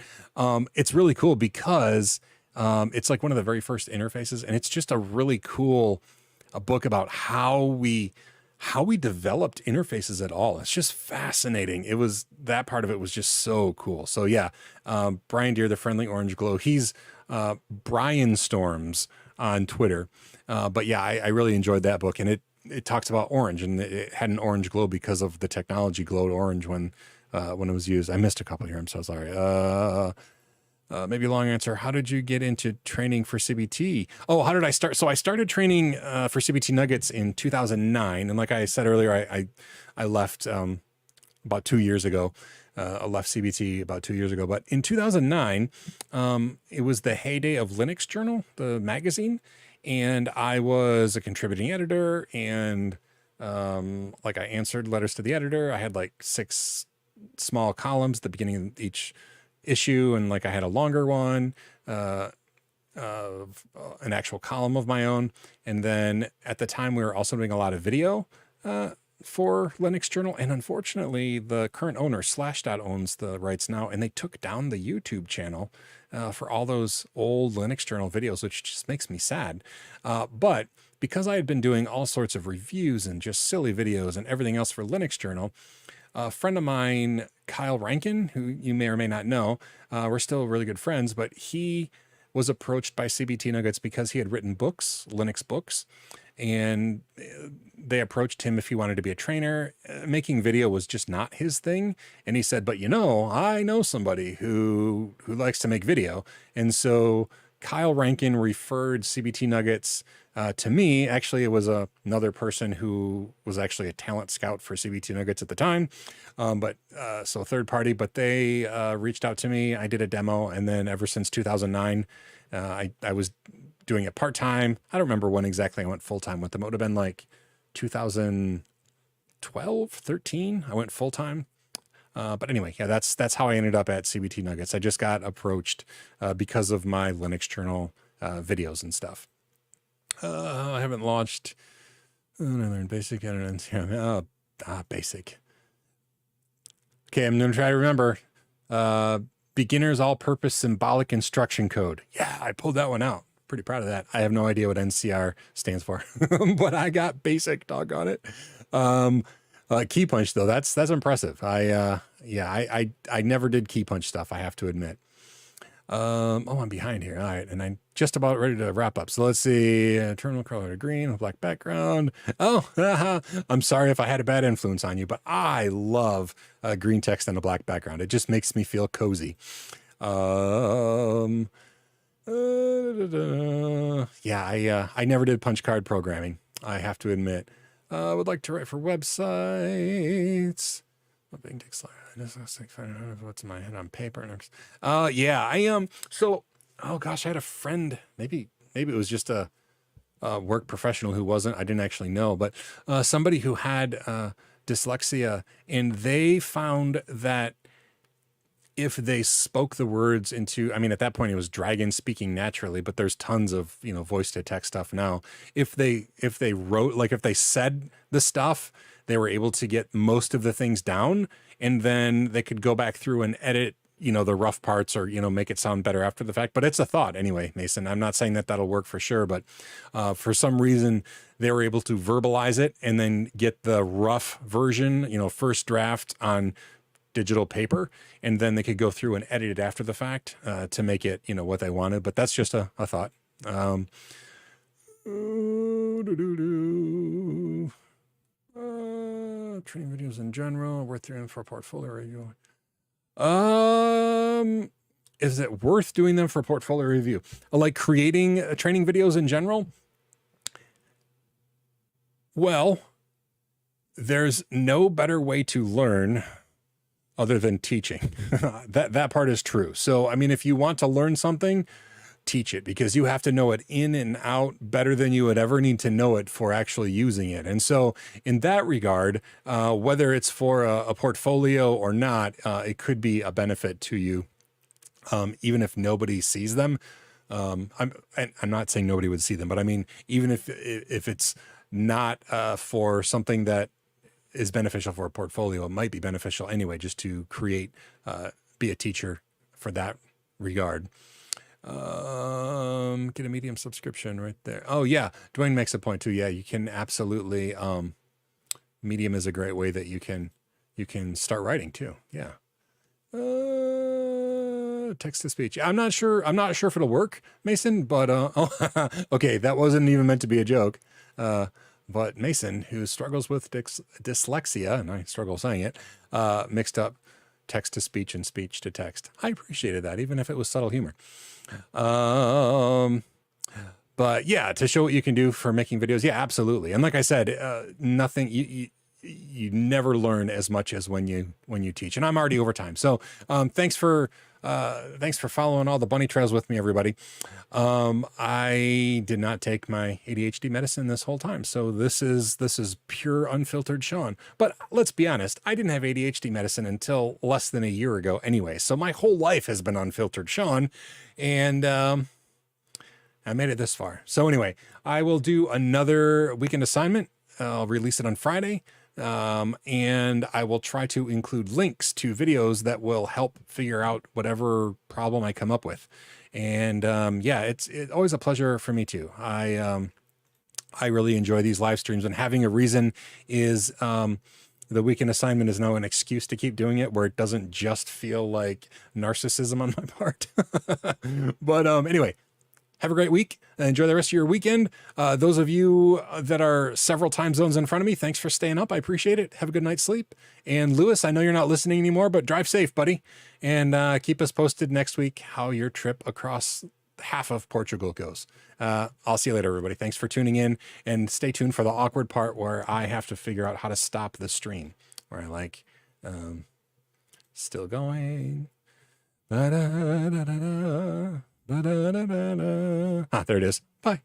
it's really cool because it's like one of the very first interfaces, and it's just a really cool book about how we developed interfaces at all. It's just fascinating. That part of it was just so cool. So yeah, Brian Deere, the friendly orange glow. He's Brian Storms on Twitter. But yeah, I really enjoyed that book, and it talks about orange, and it had an orange glow because of the technology glowed orange when it was used. I missed a couple here. I'm so sorry. Maybe a long answer. How did you get into training for CBT? Oh, how did I start? So I started training for CBT Nuggets in 2009. And like I said earlier, I left about 2 years ago. I left CBT about 2 years ago. But in 2009, it was the heyday of Linux Journal, the magazine. And I was a contributing editor, and like I answered letters to the editor. I had like 6 small columns at the beginning of each issue, and like I had a longer one, an actual column of my own. And then at the time we were also doing a lot of video for Linux Journal, and unfortunately the current owner, Slashdot, owns the rights now, and they took down the YouTube channel for all those old Linux Journal videos, which just makes me sad. But because I had been doing all sorts of reviews and just silly videos and everything else for Linux Journal, a friend of mine, Kyle Rankin, who you may or may not know, we're still really good friends, but he was approached by CBT Nuggets because he had written books, Linux books, and they approached him if he wanted to be a trainer. Making video was just not his thing. And he said, but I know somebody who likes to make video. And so Kyle Rankin referred CBT Nuggets to me. Actually, it was another person who was actually a talent scout for CBT Nuggets at the time. So third party, but they reached out to me. I did a demo. And then ever since 2009, I was doing it part-time. I don't remember when exactly I went full-time with them. It would have been like 2012, 13. I went full-time. But anyway, yeah, that's how I ended up at CBT Nuggets. I just got approached because of my Linux Journal videos and stuff. I haven't launched another basic editor. Basic. Okay, I'm going to try to remember. Beginner's all-purpose symbolic instruction code. Yeah, I pulled that one out. Pretty proud of that. I have no idea what NCR stands for, but I got basic, doggone it. Key punch though, that's impressive. I never did key punch stuff, I have to admit. I'm behind here. All right, and I'm just about ready to wrap up. So let's see. Terminal color to green with black background. Oh, I'm sorry if I had a bad influence on you, but I love green text and a black background. It just makes me feel cozy. Yeah, I never did punch card programming, I have to admit. I would like to write for websites. Being what's in my head on paper. Yeah, so, oh gosh, I had a friend, maybe it was just a work professional who wasn't, I didn't actually know, but somebody who had dyslexia, and they found that if they spoke the words into, I mean, at that point it was dragon speaking naturally, but there's tons of, voice to text stuff now. If they wrote, like if they said the stuff, they were able to get most of the things down, and then they could go back through and edit, the rough parts, or, make it sound better after the fact. But it's a thought anyway, Mason. I'm not saying that that'll work for sure, but for some reason they were able to verbalize it and then get the rough version, first draft on digital paper, and then they could go through and edit it after the fact to make it, what they wanted. But that's just a thought. Training videos in general, worth doing for portfolio review. Is it worth doing them for portfolio review? Like creating training videos in general? Well, there's no better way to learn other than teaching. That part is true. So, I mean, if you want to learn something, teach it, because you have to know it in and out better than you would ever need to know it for actually using it. And so in that regard, whether it's for a portfolio or not, it could be a benefit to you, even if nobody sees them. I'm not saying nobody would see them, but I mean, even if it's not for something that is beneficial for a portfolio, it might be beneficial anyway, just to create, be a teacher for that regard. Get a Medium subscription right there. Oh yeah, Dwayne makes a point too. Yeah, you can absolutely, Medium is a great way that you can start writing too. Yeah. Text to speech. I'm not sure if it'll work, Mason, but okay, that wasn't even meant to be a joke. But Mason, who struggles with dyslexia, and I struggle saying it, mixed up text to speech and speech to text. I appreciated that, even if it was subtle humor. But yeah, to show what you can do for making videos. Yeah, absolutely. And like I said, nothing, you never learn as much as when you teach, and I'm already over time. So, thanks for following all the bunny trails with me, everybody. I did not take my ADHD medicine this whole time. So this is pure unfiltered Sean. But let's be honest, I didn't have ADHD medicine until less than a year ago anyway. So my whole life has been unfiltered Sean, and I made it this far. So anyway, I will do another weekend assignment. I'll release it on Friday. And I will try to include links to videos that will help figure out whatever problem I come up with. And yeah, it's always a pleasure for me too. I really enjoy these live streams, and having a reason is the weekend assignment is now an excuse to keep doing it, where it doesn't just feel like narcissism on my part. But anyway, have a great week. Enjoy the rest of your weekend. Those of you that are several time zones in front of me, thanks for staying up. I appreciate it. Have a good night's sleep. And Lewis, I know you're not listening anymore, but drive safe, buddy. And keep us posted next week how your trip across half of Portugal goes. I'll see you later, everybody. Thanks for tuning in, and stay tuned for the awkward part where I have to figure out how to stop the stream, where I like, still going. Ba-da-da-da-da. There it is. Bye.